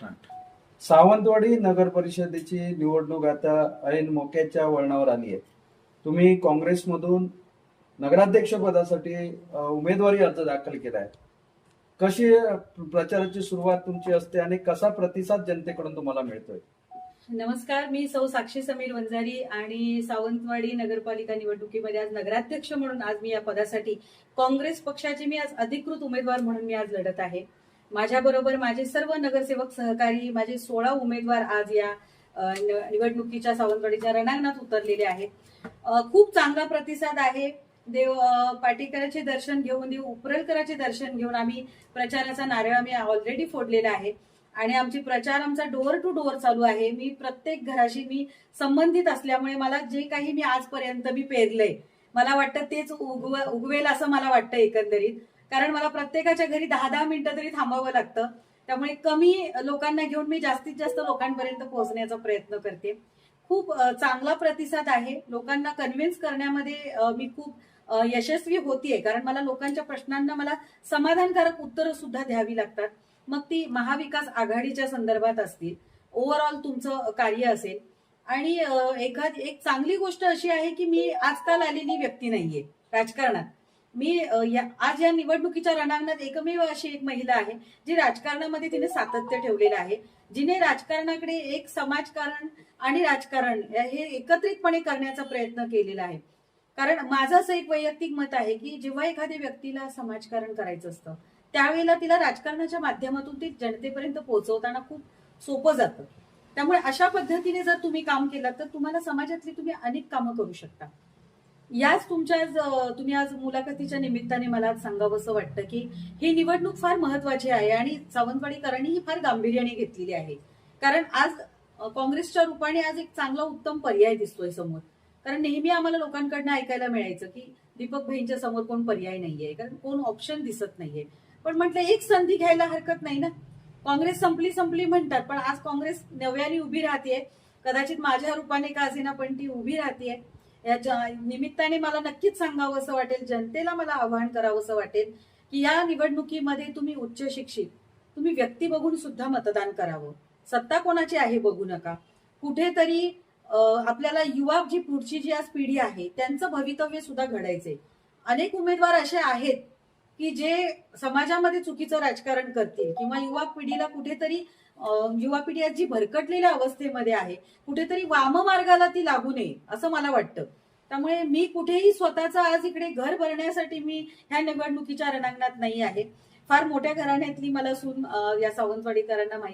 Start. Sawantwadi नगर परिषदेची निवडणूक आता ऐन मोक्याच्या वळणावर आली आहे. तुम्ही काँग्रेसमधून नगराध्यक्ष पदासाठी उमेदवारी अर्ज दाखल केलाय. कशी प्रचाराची सुरुवात तुमची असते आणि कसा प्रतिसाद जनतेकडून तुम्हाला मिळतोय? नमस्कार, मी सौ साक्षी समीर वंजारी आणि सावंतवाडी नगरपालिका निवडणुकीमध्ये आज नगराध्यक्ष म्हणून आज मी या पदासाठी काँग्रेस पक्षाचे मी आज अधिकृत उमेदवार म्हणून मी आज लढत आहे. माझ्याबरोबर माझे सर्व नगरसेवक सहकारी, माझे 16 उमेदवार आज या निवडणुकीच्या सावंतवाडीच्या रणांगणात उतरलेले आहेत. खूप चांगला प्रतिसाद आहे. देव पाटीकरांचे दर्शन घेऊन, देव उपरलकरांचे दर्शन घेऊन आम्ही प्रचाराचा नारळ आम्ही ऑलरेडी फोडलेला आहे आणि आमची प्रचार आमचा डोअर टू डोअर चालू आहे. मी प्रत्येक घराशी मी संबंधित असल्यामुळे मला जे काही मी आजपर्यंत मी पेरलंय मला वाटतं तेच उगवेल असं मला वाटतं एकंदरीत. कारण मला प्रत्येकाच्या घरी 10-10 मिनिटं तरी थांबावं लागतं. त्यामुळे कमी लोकांना घेऊन मी जास्तीत जास्त लोकांपर्यंत पोहोचण्याचा प्रयत्न करते. खूप चांगला प्रतिसाद आहे. लोकांना कन्व्हिन्स करण्यामध्ये मी खूप यशस्वी होतीये. कारण मला लोकांच्या प्रश्नांना मला समाधानकारक उत्तरं सुद्धा द्यावी लागतात. मग ती महाविकास आघाडीच्या संदर्भात असतील, ओव्हरऑल तुमचं कार्य असेल. आणि एक चांगली गोष्ट अशी आहे की मी आजकाल आलेली व्यक्ती नाहीये राजकारणात. मी आज या निवडणुकीच्या रणांगणात एकमेव अशी एक महिला आहे जी राजकारणामध्ये तिने सातत्य ठेवलेलं आहे, जिने राजकारणाकडे एक समाजकारण आणि राजकारण हे एकत्रितपणे करण्याचा प्रयत्न केलेला आहे. कारण माझं असं एक वैयक्तिक मत आहे की जेव्हा एखाद्या व्यक्तीला समाजकारण करायचं असतं त्यावेळेला तिला राजकारणाच्या माध्यमातून ते जनतेपर्यंत पोहोचवताना खूप सोपं जातं. त्यामुळे अशा पद्धतीने जर तुम्ही काम केलं तर तुम्हाला समाजातली तुम्ही अनेक कामं करू शकता. याच तुम्ही आज मुलाखतीच्या निमित्ताने मला सांगावंसं वाटतं की ही निवडणूक फार महत्वाची आहे आणि सावंतवाडीकरांनी ही फार गांभीर्याने घेतलेली आहे. कारण आज काँग्रेसच्या रूपाने आज एक चांगला उत्तम पर्याय दिसतोय समोर. कारण नेहमी आम्हाला लोकांकडनं ऐकायला मिळायचं की दीपक भाईंच्या समोर कोण पर्याय नाहीये, कारण कोण ऑप्शन दिसत नाहीये. पण म्हटलं एक संधी घ्यायला हरकत नाही ना. काँग्रेस संपली म्हणतात, पण आज काँग्रेस नव्याने उभी राहतेय. कदाचित माझ्या रूपाने का असेना पण ती उभी राहतेय. याच्या निमित्ताने मला नक्कीच सांगावं असं वाटेल, जनतेला मला आवाहन करावं असं वाटेल की या निवडणुकीमध्ये तुम्ही उच्च शिक्षित, तुम्ही व्यक्ती बघून सुद्धा मतदान करावं. सत्ता कोणाची आहे बघू नका. कुठेतरी आपल्याला युवा जी पुढची जी आज पिढी आहे त्यांचं भवितव्य सुद्धा घडायचंय. अनेक उमेदवार असे आहेत की जे समाजामध्ये चुकीचं राजकारण करतील किंवा युवा पिढीला कुठेतरी युवा पिढी आज जी भरकटलेल्या अवस्थेमध्ये आहे कुठेतरी वाममार्गाला ती लागू नये असं मला वाटतं. त्यामुळे मी कुठेही स्वतःचं आज इकडे घर भरण्यासाठी मी ह्या निवडणुकीच्या रणांगणात नाही आहे. फार मोठ्या घराण्यातली मला सून या सावंतवाडीकरांना माहिती